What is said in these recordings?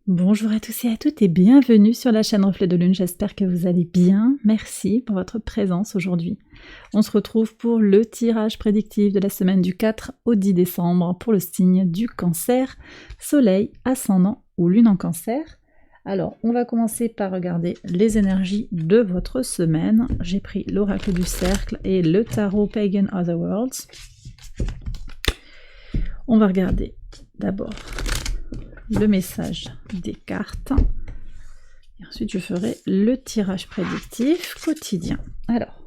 Bonjour à tous et à toutes et bienvenue sur la chaîne Reflet de Lune, j'espère que vous allez bien. Merci pour votre présence aujourd'hui. On se retrouve pour le tirage prédictif de la semaine du 4 au 10 décembre pour le signe du Cancer, Soleil, Ascendant ou Lune en Cancer. Alors, on va commencer par regarder les énergies de votre semaine. J'ai pris l'oracle du cercle et le tarot Pagan Otherworlds. On va regarder d'abord le message des cartes. Et ensuite, je ferai le tirage prédictif quotidien. Alors,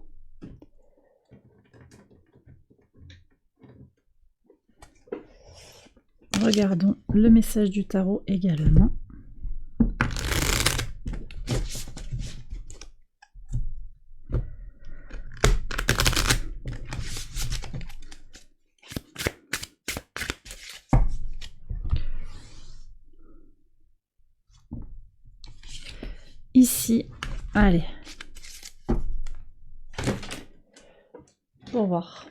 regardons le message du tarot également. Ici, allez, pour voir.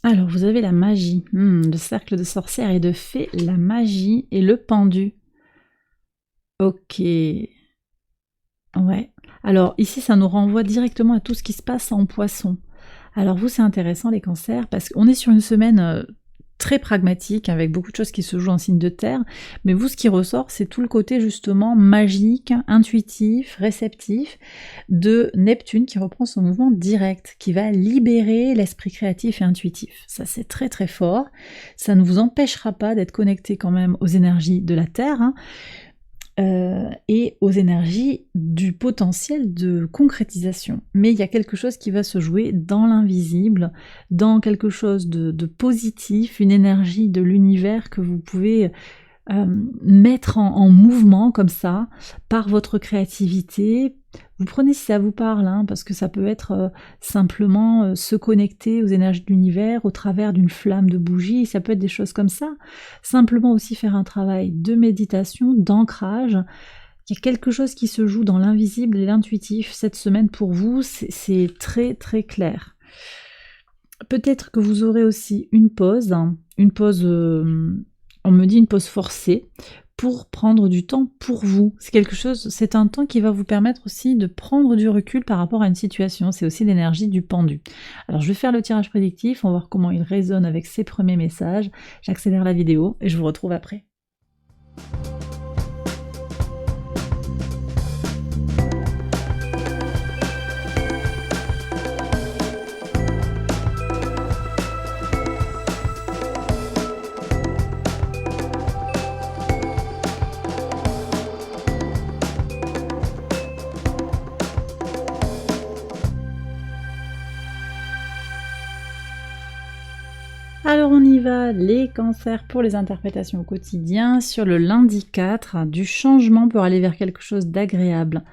Alors, vous avez la magie, le cercle de sorcière et de fée, la magie et le pendu. Ok. Ouais. Alors, ici, ça nous renvoie directement à tout ce qui se passe en poisson. Alors, vous, c'est intéressant, les cancers, parce qu'on est sur une semaine très pragmatique, avec beaucoup de choses qui se jouent en signe de terre, mais vous, ce qui ressort, c'est tout le côté justement magique, intuitif, réceptif de Neptune qui reprend son mouvement direct, qui va libérer l'esprit créatif et intuitif. Ça, c'est très très fort. Ça ne vous empêchera pas d'être connecté quand même aux énergies de la Terre, et aux énergies du potentiel de concrétisation. Mais il y a quelque chose qui va se jouer dans l'invisible, dans quelque chose de positif, une énergie de l'univers que vous pouvez mettre en mouvement comme ça, par votre créativité. Vous prenez si ça vous parle, parce que ça peut être simplement se connecter aux énergies de l'univers au travers d'une flamme de bougie, ça peut être des choses comme ça. Simplement aussi faire un travail de méditation, d'ancrage. Il y a quelque chose qui se joue dans l'invisible et l'intuitif cette semaine pour vous, c'est très très clair. Peut-être que vous aurez aussi une pause, on me dit une pause forcée, pour prendre du temps pour vous. C'est un temps qui va vous permettre aussi de prendre du recul par rapport à une situation. C'est aussi l'énergie du pendu. Alors je vais faire le tirage prédictif, on va voir comment il résonne avec ces premiers messages. J'accélère la vidéo et je vous retrouve après. Alors on y va, les cancers pour les interprétations au quotidien, sur le lundi 4, du changement pour aller vers quelque chose d'agréable.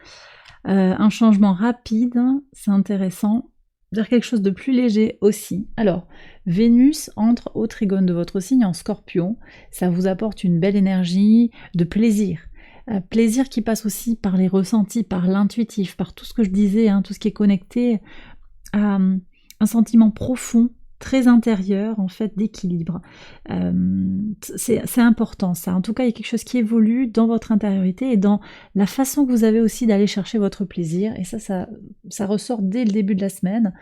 Un changement rapide, c'est intéressant, vers quelque chose de plus léger aussi. Alors, Vénus entre au trigone de votre signe en Scorpion, ça vous apporte une belle énergie de plaisir. Plaisir qui passe aussi par les ressentis, par l'intuitif, par tout ce que je disais, tout ce qui est connecté à un sentiment profond, très intérieur en fait d'équilibre. C'est important ça. En tout cas, il y a quelque chose qui évolue dans votre intériorité et dans la façon que vous avez aussi d'aller chercher votre plaisir. Et ça ressort dès le début de la semaine.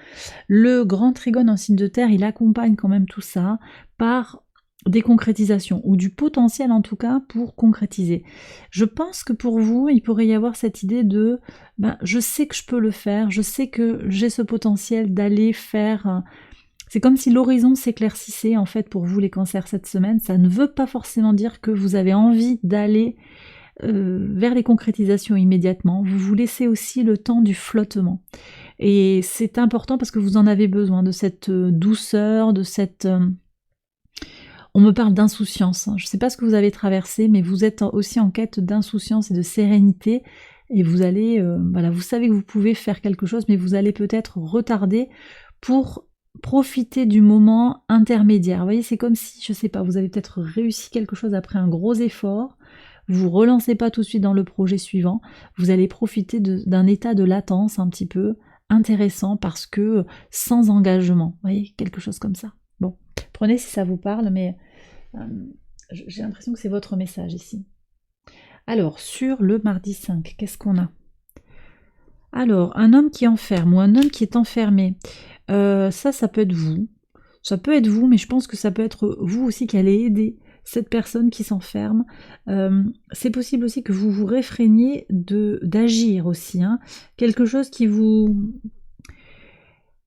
Le grand trigone en signe de terre, il accompagne quand même tout ça par des concrétisations, ou du potentiel en tout cas pour concrétiser. Je pense que pour vous, il pourrait y avoir cette idée de je sais que je peux le faire, je sais que j'ai ce potentiel d'aller faire. C'est comme si l'horizon s'éclaircissait en fait pour vous les cancers cette semaine. Ça ne veut pas forcément dire que vous avez envie d'aller vers les concrétisations immédiatement. Vous vous laissez aussi le temps du flottement. Et c'est important parce que vous en avez besoin de cette douceur, de cette... On me parle d'insouciance. Je ne sais pas ce que vous avez traversé, mais vous êtes aussi en quête d'insouciance et de sérénité. Et vous allez... vous savez que vous pouvez faire quelque chose, mais vous allez peut-être retarder pour profiter du moment intermédiaire. Vous voyez, c'est comme si, je sais pas, vous avez peut-être réussi quelque chose après un gros effort, vous relancez pas tout de suite dans le projet suivant, vous allez profiter d'un état de latence un petit peu intéressant parce que sans engagement, vous voyez, quelque chose comme ça. Bon, prenez si ça vous parle, mais J'ai l'impression que c'est votre message ici. Alors, sur le mardi 5, qu'est-ce qu'on a? Alors, un homme qui enferme ou un homme qui est enfermé, ça peut être vous. Ça peut être vous, mais je pense que ça peut être vous aussi qui allez aider cette personne qui s'enferme. C'est possible aussi que vous vous réfréniez d'agir aussi. Hein. Quelque chose qui vous...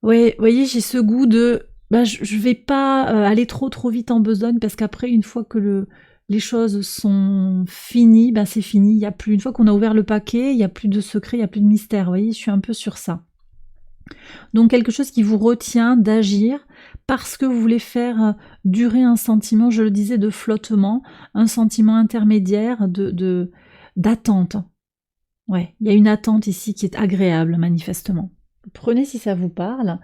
Ouais, vous voyez, j'ai ce goût de... Bah, je vais pas aller trop vite en besogne, parce qu'après, une fois que les choses sont finies, ben c'est fini. Il y a plus, une fois qu'on a ouvert le paquet, il n'y a plus de secret, il n'y a plus de mystère. Vous voyez, je suis un peu sur ça. Donc quelque chose qui vous retient d'agir parce que vous voulez faire durer un sentiment, je le disais, de flottement, un sentiment intermédiaire d'attente. Ouais, il y a une attente ici qui est agréable, manifestement. Prenez si ça vous parle.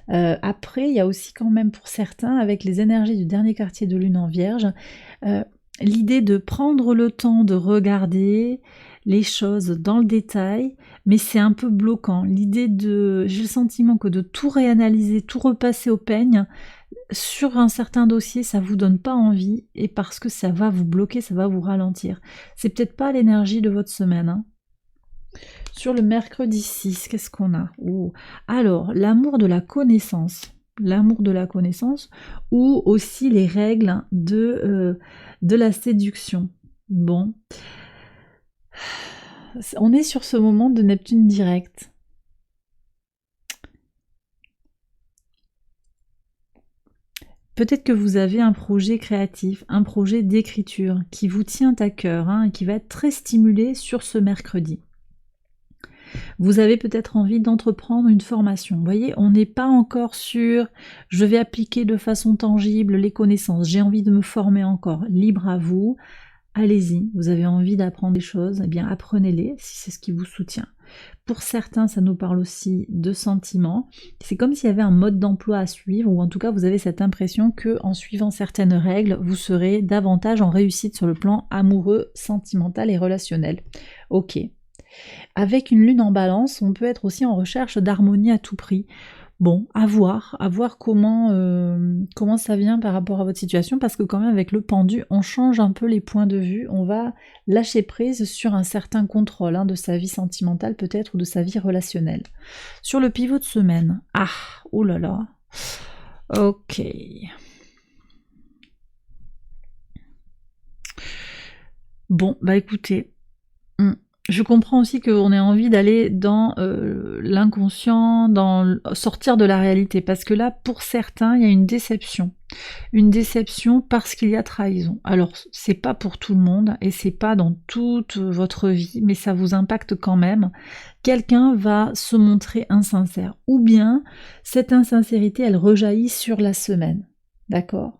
Après, il y a aussi quand même pour certains, avec les énergies du dernier quartier de lune en vierge, l'idée de prendre le temps de regarder les choses dans le détail, mais c'est un peu bloquant. L'idée j'ai le sentiment que de tout réanalyser, tout repasser au peigne, sur un certain dossier, ça vous donne pas envie, et parce que ça va vous bloquer, ça va vous ralentir. C'est peut-être pas l'énergie de votre semaine, hein. Sur le mercredi 6, qu'est-ce qu'on a? Alors, l'amour de la connaissance. L'amour de la connaissance, ou aussi les règles de la séduction. Bon. On est sur ce moment de Neptune direct. Peut-être que vous avez un projet créatif, un projet d'écriture qui vous tient à cœur, hein, et qui va être très stimulé sur ce mercredi. Vous avez peut-être envie d'entreprendre une formation. Vous voyez, on n'est pas encore sur « je vais appliquer de façon tangible les connaissances, j'ai envie de me former encore ». Libre à vous, allez-y. Vous avez envie d'apprendre des choses, eh bien apprenez-les si c'est ce qui vous soutient. Pour certains, ça nous parle aussi de sentiments. C'est comme s'il y avait un mode d'emploi à suivre, ou en tout cas vous avez cette impression que en suivant certaines règles, vous serez davantage en réussite sur le plan amoureux, sentimental et relationnel. Ok. Avec une lune en balance, on peut être aussi en recherche d'harmonie à tout prix. Bon, à voir comment ça vient par rapport à votre situation, parce que quand même avec le pendu, on change un peu les points de vue, on va lâcher prise sur un certain contrôle, hein, de sa vie sentimentale peut-être, ou de sa vie relationnelle. Sur le pivot de semaine, oh là là, ok. Bon, bah écoutez, je comprends aussi qu'on ait envie d'aller dans l'inconscient, sortir de la réalité, parce que là, pour certains, il y a une déception. Une déception parce qu'il y a trahison. Alors, c'est pas pour tout le monde, et c'est pas dans toute votre vie, mais ça vous impacte quand même. Quelqu'un va se montrer insincère, ou bien cette insincérité, elle rejaillit sur la semaine. D'accord ?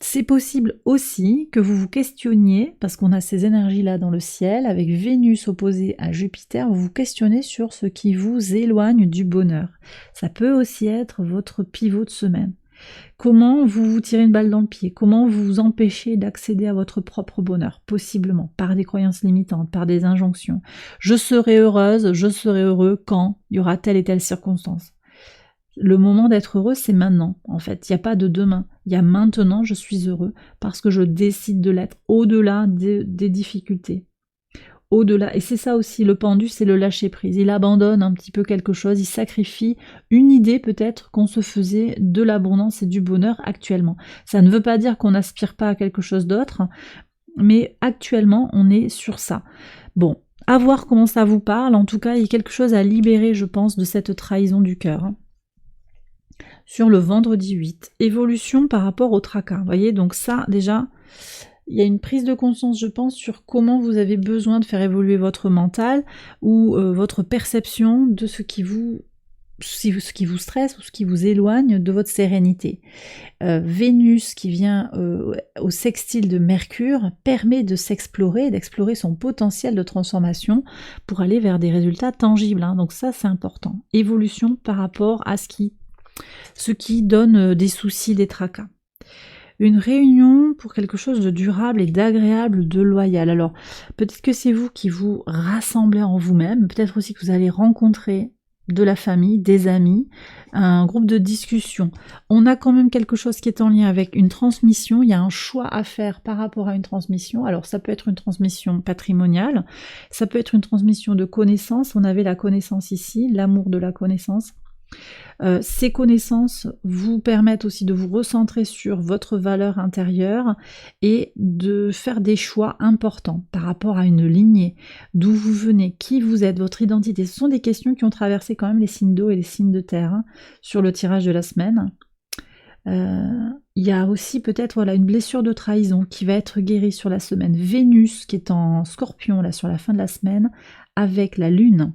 C'est possible aussi que vous vous questionniez, parce qu'on a ces énergies-là dans le ciel, avec Vénus opposée à Jupiter, vous vous questionnez sur ce qui vous éloigne du bonheur. Ça peut aussi être votre pivot de semaine. Comment vous vous tirez une balle dans le pied? Comment vous vous empêchez d'accéder à votre propre bonheur? Possiblement, par des croyances limitantes, par des injonctions. Je serai heureuse, je serai heureux quand il y aura telle et telle circonstance. Le moment d'être heureux, c'est maintenant, en fait. Il n'y a pas de demain. Il y a maintenant, je suis heureux, parce que je décide de l'être, au-delà des difficultés. Au-delà. Et c'est ça aussi, le pendu, c'est le lâcher-prise. Il abandonne un petit peu quelque chose, il sacrifie une idée peut-être qu'on se faisait de l'abondance et du bonheur actuellement. Ça ne veut pas dire qu'on n'aspire pas à quelque chose d'autre, mais actuellement, on est sur ça. Bon, à voir comment ça vous parle. En tout cas, il y a quelque chose à libérer, je pense, de cette trahison du cœur. Sur le vendredi 8, évolution par rapport au tracas. Vous voyez, donc ça, déjà, il y a une prise de conscience, je pense, sur comment vous avez besoin de faire évoluer votre mental, ou votre perception de ce qui vous stresse, ou ce qui vous éloigne de votre sérénité. Vénus, qui vient au sextile de Mercure, permet de s'explorer, d'explorer son potentiel de transformation pour aller vers des résultats tangibles, hein. Donc ça, c'est important. Évolution par rapport à ce qui donne des soucis, des tracas. Une réunion pour quelque chose de durable et d'agréable, de loyal. Alors, peut-être que c'est vous qui vous rassemblez en vous-même, peut-être aussi que vous allez rencontrer de la famille, des amis, un groupe de discussion. On a quand même quelque chose qui est en lien avec une transmission, il y a un choix à faire par rapport à une transmission. Alors ça peut être une transmission patrimoniale, ça peut être une transmission de connaissances, on avait la connaissance ici, l'amour de la connaissance. Ces connaissances vous permettent aussi de vous recentrer sur votre valeur intérieure et de faire des choix importants par rapport à une lignée, d'où vous venez, qui vous êtes, votre identité. Ce sont des questions qui ont traversé quand même les signes d'eau et les signes de terre hein, sur le tirage de la semaine. Il y a aussi peut-être voilà, une blessure de trahison qui va être guérie sur la semaine. Vénus qui est en Scorpion là sur la fin de la semaine avec la Lune.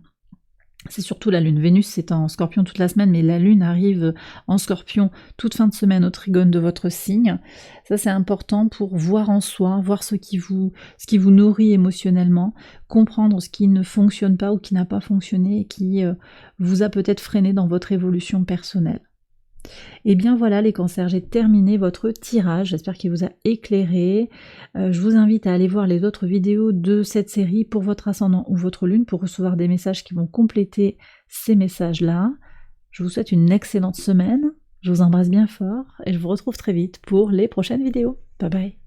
C'est surtout la Lune. Vénus, c'est en Scorpion toute la semaine, mais la Lune arrive en Scorpion toute fin de semaine au trigone de votre signe. Ça, c'est important pour voir en soi, voir ce qui vous nourrit émotionnellement, comprendre ce qui ne fonctionne pas ou qui n'a pas fonctionné et qui vous a peut-être freiné dans votre évolution personnelle. Et bien voilà les cancers, j'ai terminé votre tirage, j'espère qu'il vous a éclairé. Je vous invite à aller voir les autres vidéos de cette série pour votre ascendant ou votre lune pour recevoir des messages qui vont compléter ces messages-là. Je vous souhaite une excellente semaine, je vous embrasse bien fort et je vous retrouve très vite pour les prochaines vidéos. Bye bye.